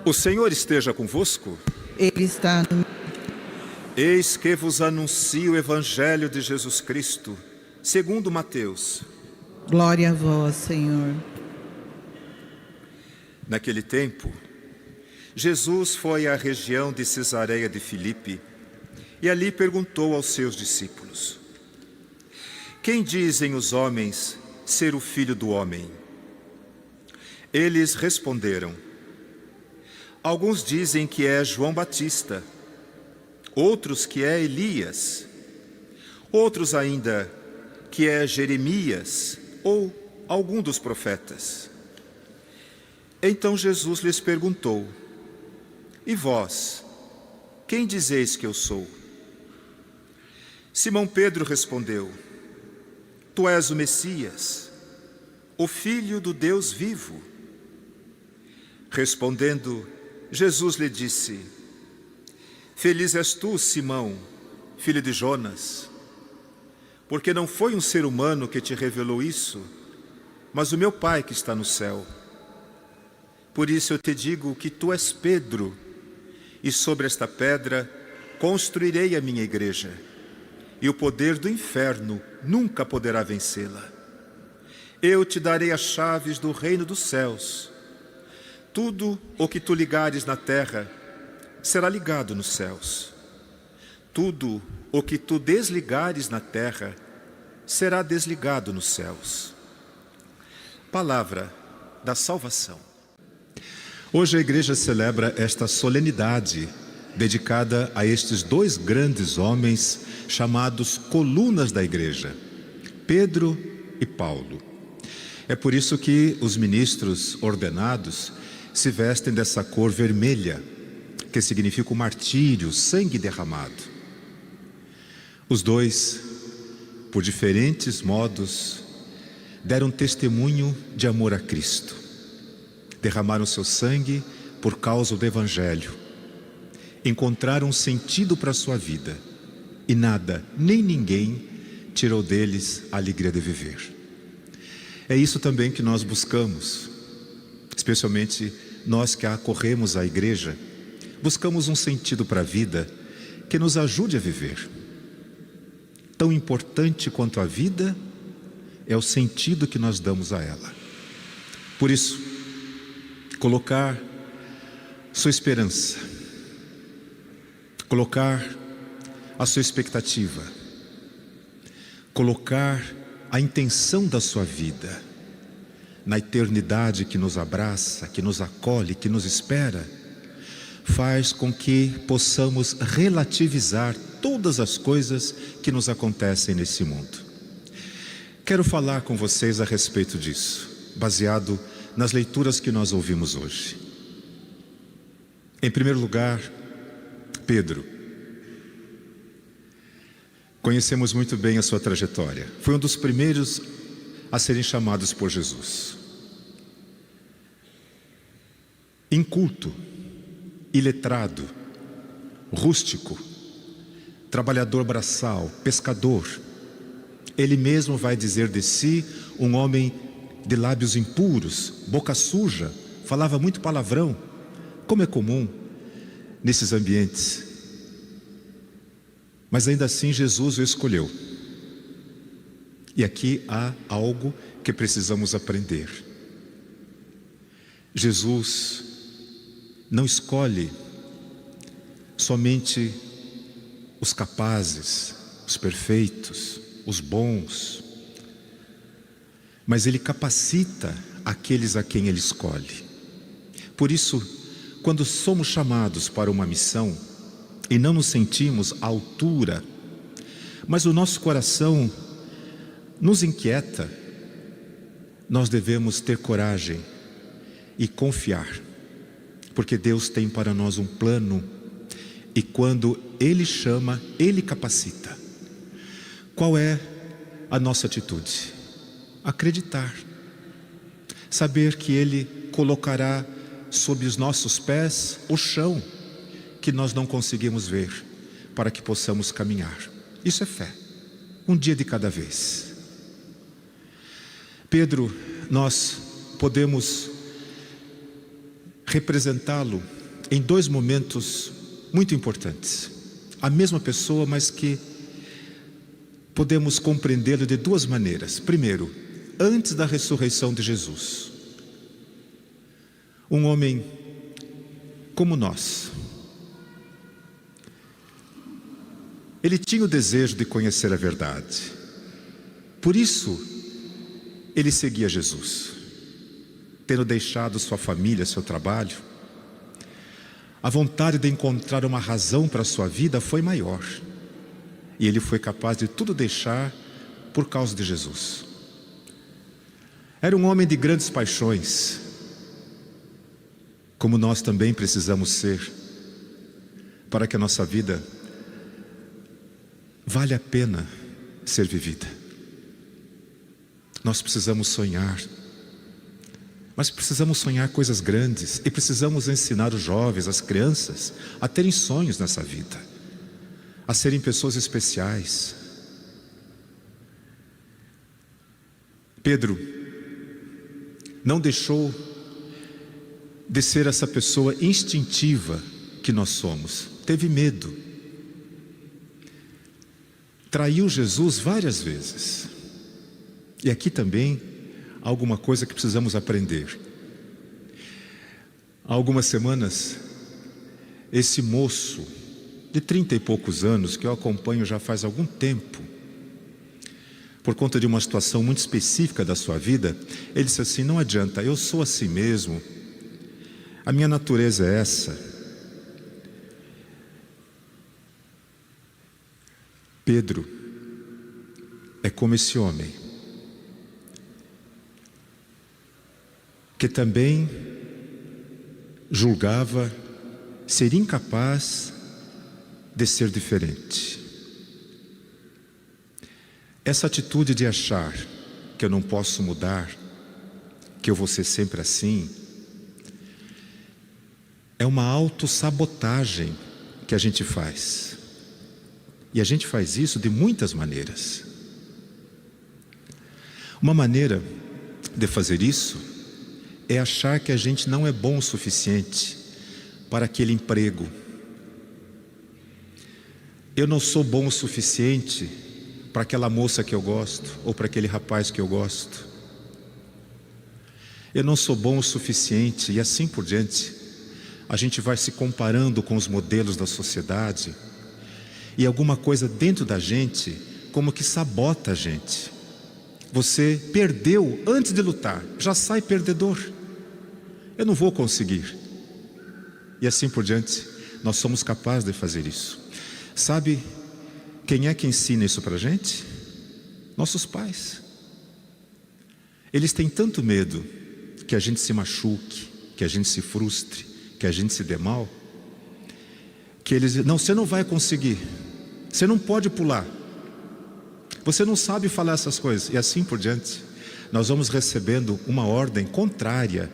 O Senhor esteja convosco. Ele está no... Eis que vos anuncio o Evangelho de Jesus Cristo, segundo Mateus. Glória a vós, Senhor. Naquele tempo, Jesus foi à região de Cesareia de Filipe e ali perguntou aos seus discípulos: Quem dizem os homens ser o Filho do Homem? Eles responderam: Alguns dizem que é João Batista, outros que é Elias, outros ainda que é Jeremias ou algum dos profetas. Então Jesus lhes perguntou: E vós, quem dizeis que eu sou? Simão Pedro respondeu: Tu és o Messias, o Filho do Deus vivo. Respondendo, Jesus lhe disse: Feliz és tu, Simão, filho de Jonas, porque não foi um ser humano que te revelou isso, mas o meu Pai que está no céu. Por isso eu te digo que tu és Pedro, e sobre esta pedra construirei a minha igreja, e o poder do inferno nunca poderá vencê-la. Eu te darei as chaves do reino dos céus. Tudo o que tu ligares na terra será ligado nos céus. Tudo o que tu desligares na terra será desligado nos céus. Palavra da salvação. Hoje a igreja celebra esta solenidade dedicada a estes dois grandes homens chamados colunas da igreja, Pedro e Paulo. É por isso que os ministros ordenados se vestem dessa cor vermelha, que significa o martírio, o sangue derramado. Os dois, por diferentes modos, deram testemunho de amor a Cristo. Derramaram seu sangue por causa do Evangelho. Encontraram sentido para a sua vida. E nada, nem ninguém, tirou deles a alegria de viver. É isso também que nós buscamos, especialmente nós que acorremos à igreja. Buscamos um sentido para a vida que nos ajude a viver. Tão importante quanto a vida é o sentido que nós damos a ela. Por isso, colocar sua esperança, colocar a sua expectativa, colocar a intenção da sua vida na eternidade que nos abraça, que nos acolhe, que nos espera, faz com que possamos relativizar todas as coisas que nos acontecem nesse mundo. Quero falar com vocês a respeito disso, baseado nas leituras que nós ouvimos hoje. Em primeiro lugar, Pedro. Conhecemos muito bem a sua trajetória. Foi um dos primeiros a serem chamados por Jesus. Inculto, iletrado, rústico, trabalhador braçal, pescador. Ele mesmo vai dizer de si um homem de lábios impuros, boca suja, falava muito palavrão, como é comum nesses ambientes. Mas ainda assim Jesus o escolheu. E aqui há algo que precisamos aprender. Jesus não escolhe somente os capazes, os perfeitos, os bons, mas Ele capacita aqueles a quem Ele escolhe. Por isso, quando somos chamados para uma missão e não nos sentimos à altura, mas o nosso coração nos inquieta, nós devemos ter coragem e confiar, porque Deus tem para nós um plano, e quando Ele chama, Ele capacita. Qual é a nossa atitude? Acreditar, saber que Ele colocará sob os nossos pés o chão que nós não conseguimos ver, para que possamos caminhar. Isso é fé, um dia de cada vez. Pedro, nós podemos representá-lo em dois momentos muito importantes. A mesma pessoa, mas que podemos compreendê-lo de duas maneiras. Primeiro, antes da ressurreição de Jesus, um homem como nós. Ele tinha o desejo de conhecer a verdade. Por isso, ele seguia Jesus. Tendo deixado sua família, seu trabalho, a vontade de encontrar uma razão para a sua vida foi maior. E ele foi capaz de tudo deixar por causa de Jesus. Era um homem de grandes paixões, como nós também precisamos ser, para que a nossa vida vale a pena ser vivida. Nós precisamos sonhar, mas precisamos sonhar coisas grandes e precisamos ensinar os jovens, as crianças, a terem sonhos nessa vida, a serem pessoas especiais. Pedro não deixou de ser essa pessoa instintiva que nós somos. Teve medo. Traiu Jesus várias vezes. E aqui também há alguma coisa que precisamos aprender. Há algumas semanas, esse moço de 30 e poucos anos, que eu acompanho já faz algum tempo, por conta de uma situação muito específica da sua vida, ele disse assim: não adianta, eu sou assim mesmo, a minha natureza é essa. Pedro é como esse homem, que também julgava ser incapaz de ser diferente. Essa atitude de achar que eu não posso mudar, que eu vou ser sempre assim, é uma autossabotagem que a gente faz. E a gente faz isso de muitas maneiras. Uma maneira de fazer isso é achar que a gente não é bom o suficiente para aquele emprego. Eu não sou bom o suficiente para aquela moça que eu gosto, ou para aquele rapaz que eu gosto. Eu não sou bom o suficiente, e assim por diante. A gente vai se comparando com os modelos da sociedade, e alguma coisa dentro da gente como que sabota a gente. Você perdeu antes de lutar, já sai perdedor. Eu não vou conseguir. E assim por diante, nós somos capazes de fazer isso. Sabe quem é que ensina isso para a gente? Nossos pais. Eles têm tanto medo que a gente se machuque, que a gente se frustre, que a gente se dê mal, que eles dizem: não, você não vai conseguir, você não pode pular, você não sabe falar essas coisas, e assim por diante. Nós vamos recebendo uma ordem contrária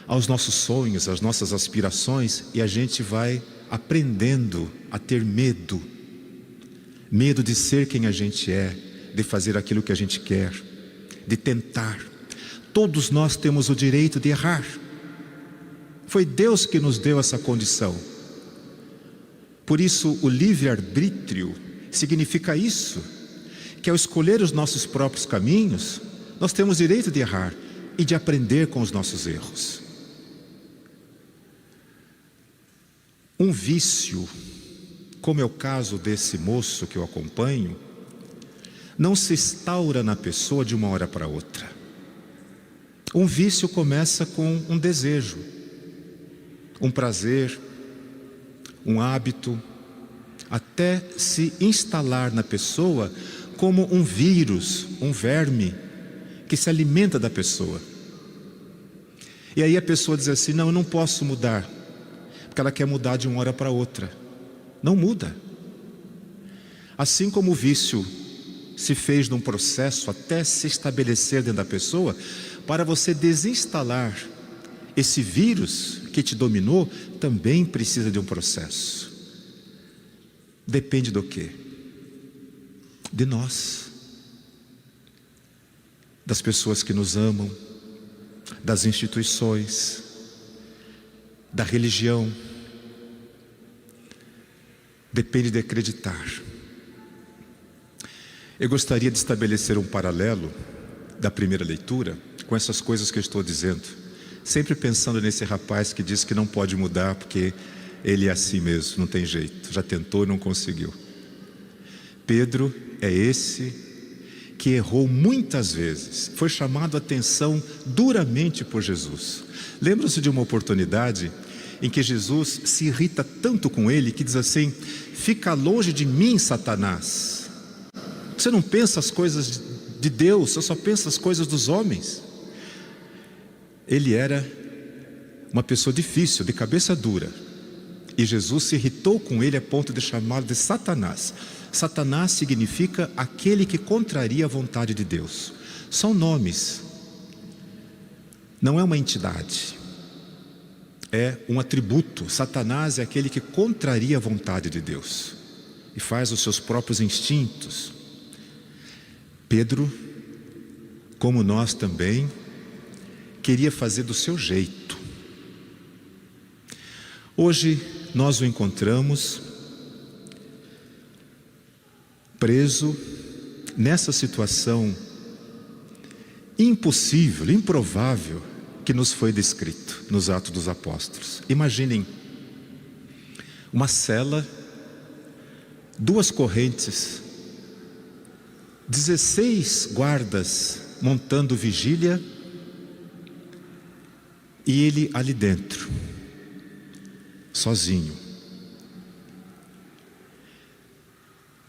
aos nossos sonhos, às nossas aspirações, e a gente vai aprendendo a ter medo. Medo de ser quem a gente é, de fazer aquilo que a gente quer, de tentar. Todos nós temos o direito de errar. Foi Deus que nos deu essa condição. Por isso, o livre-arbítrio significa isso, que ao escolher os nossos próprios caminhos, nós temos direito de errar e de aprender com os nossos erros. Um vício, como é o caso desse moço que eu acompanho, não se instaura na pessoa de uma hora para outra. Um vício começa com um desejo, um prazer, um hábito, até se instalar na pessoa como um vírus, um verme que se alimenta da pessoa. E aí a pessoa diz assim: não, eu não posso mudar, porque ela quer mudar de uma hora para outra. Não muda. Assim como o vício se fez num processo até se estabelecer dentro da pessoa, para você desinstalar esse vírus que te dominou, também precisa de um processo. Depende do quê? De nós, das pessoas que nos amam, das instituições, da religião, depende de acreditar. Eu gostaria de estabelecer um paralelo da primeira leitura com essas coisas que eu estou dizendo, sempre pensando nesse rapaz que diz que não pode mudar porque ele é assim mesmo, não tem jeito, já tentou e não conseguiu. Pedro é esse que errou muitas vezes, foi chamado a atenção duramente por Jesus. Lembram-se de uma oportunidade em que Jesus se irrita tanto com ele que diz assim: fica longe de mim, Satanás. Você não pensa as coisas de Deus, você só pensa as coisas dos homens. Ele era uma pessoa difícil, de cabeça dura, e Jesus se irritou com ele a ponto de chamá-lo de Satanás. Satanás significa aquele que contraria a vontade de Deus. São nomes, não é uma entidade, é um atributo. Satanás é aquele que contraria a vontade de Deus e faz os seus próprios instintos. Pedro, como nós também, queria fazer do seu jeito. Hoje nós o encontramos preso nessa situação impossível, improvável que nos foi descrito nos Atos dos Apóstolos. Imaginem uma cela, 2 correntes, 16 guardas montando vigília e ele ali dentro, sozinho.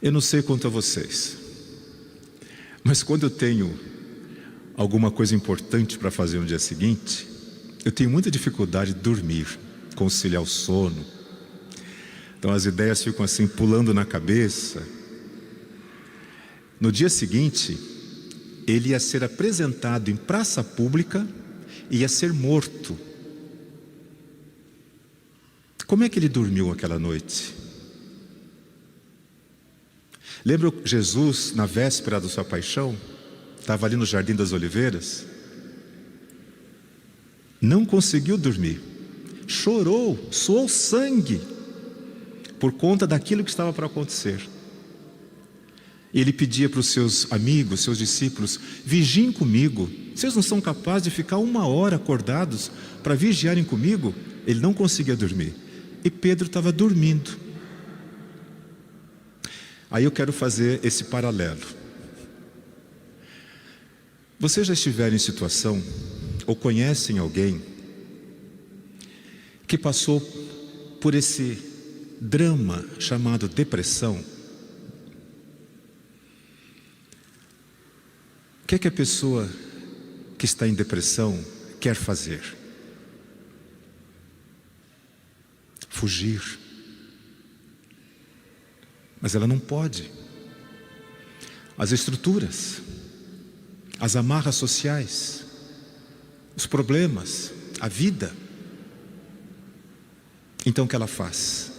Eu não sei quanto a vocês, mas quando eu tenho alguma coisa importante para fazer no dia seguinte, eu tenho muita dificuldade de dormir, conciliar o sono. Então as ideias ficam assim pulando na cabeça. No dia seguinte, ele ia ser apresentado em praça pública e ia ser morto. Como é que ele dormiu aquela noite? Lembra Jesus na véspera da sua paixão? Estava ali no Jardim das Oliveiras. Não conseguiu dormir. Chorou, suou sangue por conta daquilo que estava para acontecer. Ele pedia para os seus amigos, seus discípulos: vigiem comigo. Vocês não são capazes de ficar 1 hora acordados para vigiarem comigo? Ele não conseguia dormir. E Pedro estava dormindo. Aí eu quero fazer esse paralelo. Vocês já estiveram em situação, ou conhecem alguém, que passou por esse drama chamado depressão? O que é que a pessoa que está em depressão quer fazer? Fugir. Mas ela não pode. As estruturas, as amarras sociais, os problemas, a vida. Então o que ela faz?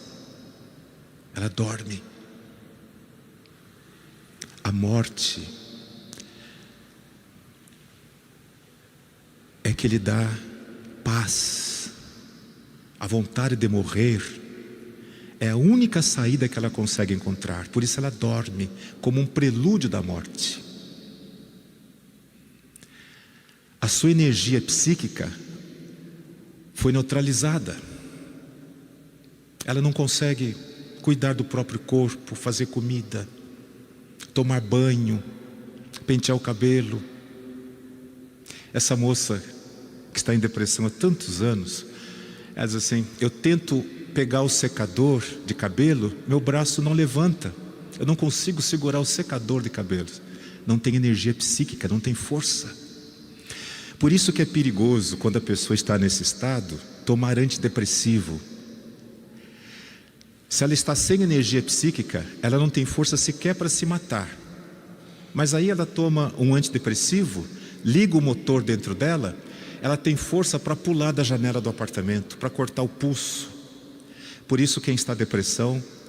Ela dorme. A morte é que lhe dá paz. A vontade de morrer é a única saída que ela consegue encontrar. Por isso ela dorme, como um prelúdio da morte. A sua energia psíquica foi neutralizada. Ela não consegue cuidar do próprio corpo, fazer comida, tomar banho, pentear o cabelo. Essa moça que está em depressão há tantos anos, ela diz assim: eu tento pegar o secador de cabelo, meu braço não levanta, eu não consigo segurar o secador de cabelos. Não tem energia psíquica, não tem força. Por isso que é perigoso, quando a pessoa está nesse estado, tomar antidepressivo. Se ela está sem energia psíquica, ela não tem força sequer para se matar. Mas aí ela toma um antidepressivo, liga o motor dentro dela, ela tem força para pular da janela do apartamento, para cortar o pulso. Por isso quem está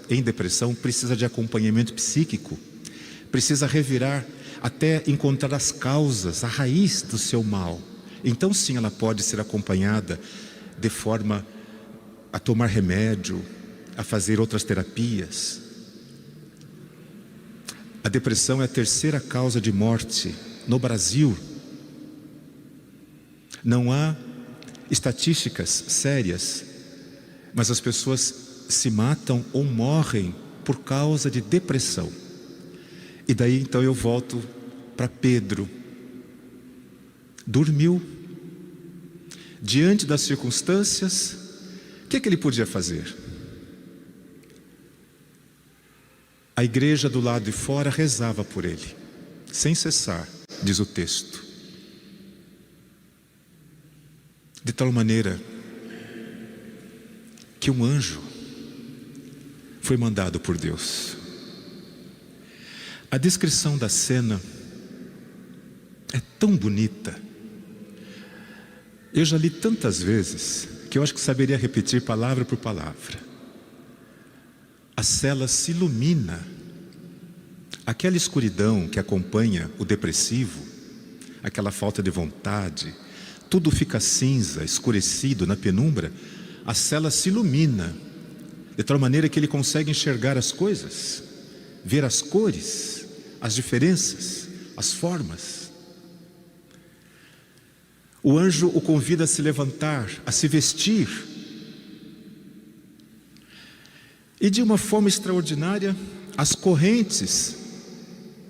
em depressão precisa de acompanhamento psíquico, precisa revirar até encontrar as causas, a raiz do seu mal. Então sim, ela pode ser acompanhada de forma a tomar remédio, a fazer outras terapias. A depressão é a terceira causa de morte no Brasil. Não há estatísticas sérias, mas as pessoas se matam ou morrem por causa de depressão. E daí então eu volto para Pedro. Dormiu. Diante das circunstâncias, o que ele podia fazer? A igreja do lado de fora rezava por ele, sem cessar, diz o texto. De tal maneira que um anjo foi mandado por Deus. A descrição da cena é tão bonita. Eu já li tantas vezes que eu acho que saberia repetir palavra por palavra. A cela se ilumina. Aquela escuridão que acompanha o depressivo, aquela falta de vontade, tudo fica cinza, escurecido na penumbra. A cela se ilumina, de tal maneira que ele consegue enxergar as coisas, ver as cores, as diferenças, as formas. O anjo o convida a se levantar, a se vestir. E de uma forma extraordinária, as correntes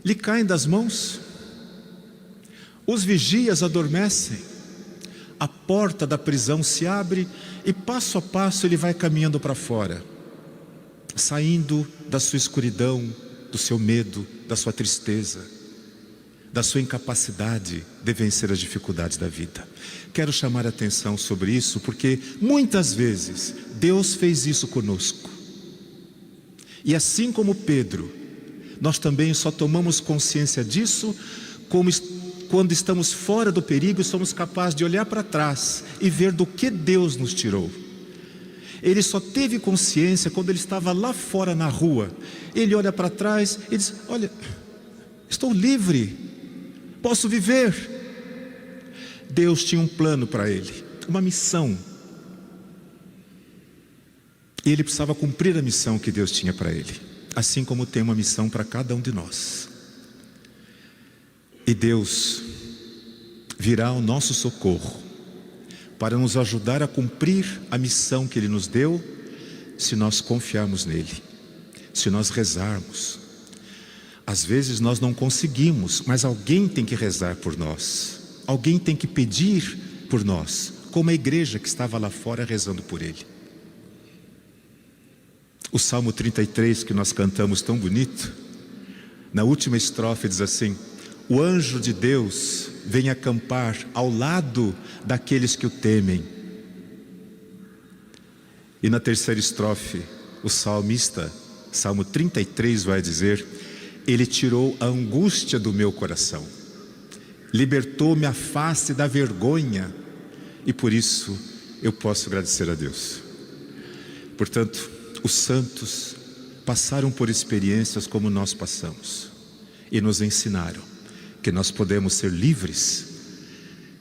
lhe caem das mãos. Os vigias adormecem. A porta da prisão se abre e passo a passo ele vai caminhando para fora, saindo da sua escuridão, do seu medo, da sua tristeza, da sua incapacidade de vencer as dificuldades da vida. Quero chamar a atenção sobre isso, porque muitas vezes Deus fez isso conosco. E assim como Pedro, nós também só tomamos consciência disso quando estamos fora do perigo e somos capazes de olhar para trás e ver do que Deus nos tirou. Ele só teve consciência quando ele estava lá fora na rua. Ele olha para trás e diz: olha, estou livre, posso viver. Deus tinha um plano para ele, uma missão. E ele precisava cumprir a missão que Deus tinha para ele, assim como tem uma missão para cada um de nós. E Deus virá ao nosso socorro para nos ajudar a cumprir a missão que Ele nos deu, se nós confiarmos nele, se nós rezarmos. Às vezes nós não conseguimos, mas alguém tem que rezar por nós, alguém tem que pedir por nós, como a igreja que estava lá fora rezando por ele. O Salmo 33 que nós cantamos tão bonito, na última estrofe diz assim: o anjo de Deus vem acampar ao lado daqueles que o temem. E na terceira estrofe, o salmista, Salmo 33, vai dizer: ele tirou a angústia do meu coração, libertou-me a face da vergonha, e por isso eu posso agradecer a Deus. Portanto, os santos passaram por experiências como nós passamos e nos ensinaram que nós podemos ser livres,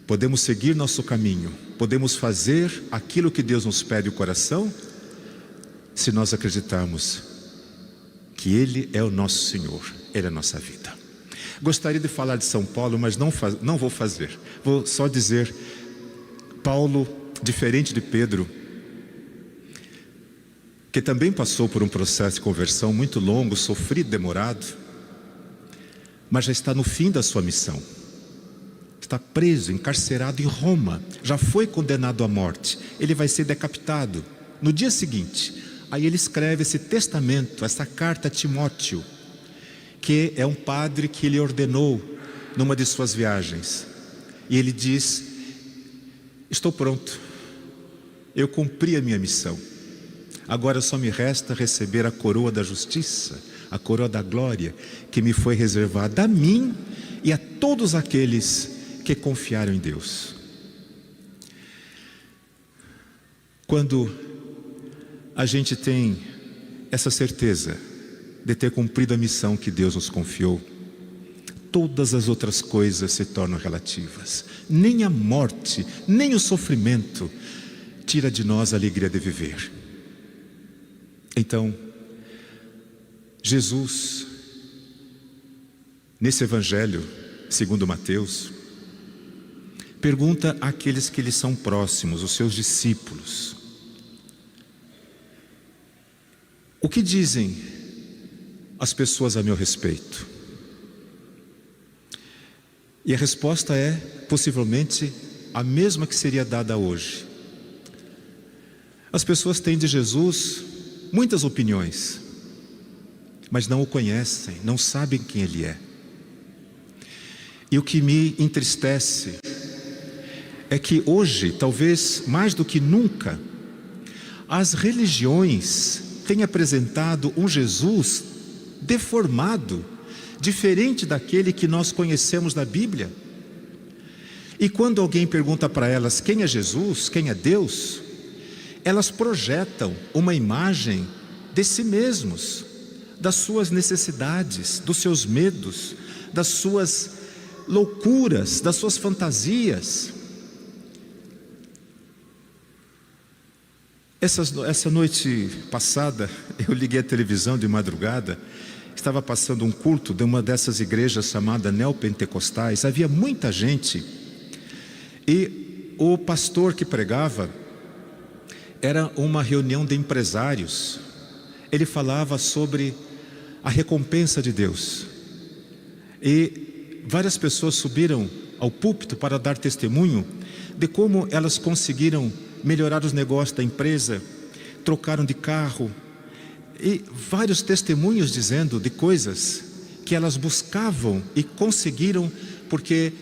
podemos seguir nosso caminho, podemos fazer aquilo que Deus nos pede o coração, se nós acreditarmos que Ele é o nosso Senhor, Ele é a nossa vida. Gostaria de falar de São Paulo, mas não vou fazer. Vou só dizer, Paulo, diferente de Pedro, que também passou por um processo de conversão muito longo, sofrido, demorado, mas já está no fim da sua missão. Está preso, encarcerado em Roma, já foi condenado à morte. Ele vai ser decapitado no dia seguinte. Aí ele escreve esse testamento, essa carta a Timóteo, que é um padre que ele ordenou numa de suas viagens. E ele diz: estou pronto, eu cumpri a minha missão. Agora só me resta receber a coroa da justiça, a coroa da glória, que me foi reservada a mim e a todos aqueles que confiaram em Deus. Quando a gente tem essa certeza de ter cumprido a missão que Deus nos confiou, todas as outras coisas se tornam relativas. Nem a morte, nem o sofrimento tira de nós a alegria de viver. Então, Jesus, nesse Evangelho, segundo Mateus, pergunta àqueles que lhe são próximos, os seus discípulos: o que dizem as pessoas a meu respeito? E a resposta é, possivelmente, a mesma que seria dada hoje. As pessoas têm de Jesus muitas opiniões, mas não o conhecem, não sabem quem Ele é. E o que me entristece é que hoje, talvez mais do que nunca, as religiões têm apresentado um Jesus deformado, diferente daquele que nós conhecemos na Bíblia. E quando alguém pergunta para elas quem é Jesus, quem é Deus, elas projetam uma imagem de si mesmos, das suas necessidades, dos seus medos, das suas loucuras, das suas fantasias. Essa noite passada, eu liguei a televisão de madrugada, estava passando um culto de uma dessas igrejas chamada neopentecostais. Havia muita gente, e o pastor que pregava era uma reunião de empresários. Ele falava sobre a recompensa de Deus, e várias pessoas subiram ao púlpito para dar testemunho de como elas conseguiram melhorar os negócios da empresa, trocaram de carro, e vários testemunhos dizendo de coisas que elas buscavam e conseguiram porque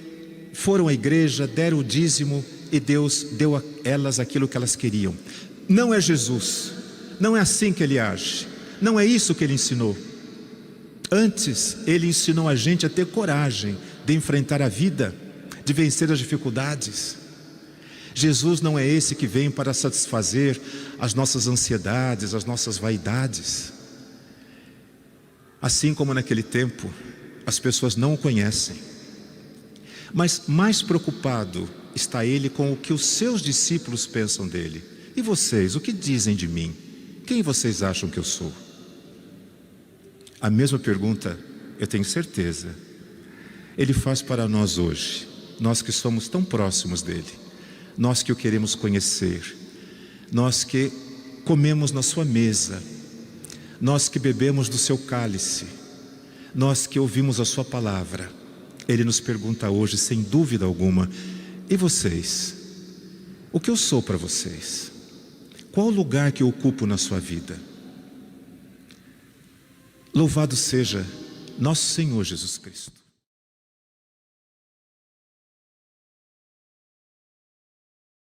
foram à igreja, deram o dízimo e Deus deu a elas aquilo que elas queriam. Não é Jesus, não é assim que Ele age, não é isso que Ele ensinou. Antes, Ele ensinou a gente a ter coragem de enfrentar a vida, de vencer as dificuldades. Jesus não é esse que vem para satisfazer as nossas ansiedades, as nossas vaidades. Assim como naquele tempo, as pessoas não o conhecem, mas mais preocupado está Ele com o que os seus discípulos pensam dele. E vocês, o que dizem de mim? Quem vocês acham que eu sou? A mesma pergunta, eu tenho certeza, Ele faz para nós hoje, nós que somos tão próximos dele, nós que o queremos conhecer, nós que comemos na sua mesa, nós que bebemos do seu cálice, nós que ouvimos a sua palavra. Ele nos pergunta hoje, sem dúvida alguma: e vocês? O que eu sou para vocês? Qual o lugar que eu ocupo na sua vida? Louvado seja nosso Senhor Jesus Cristo.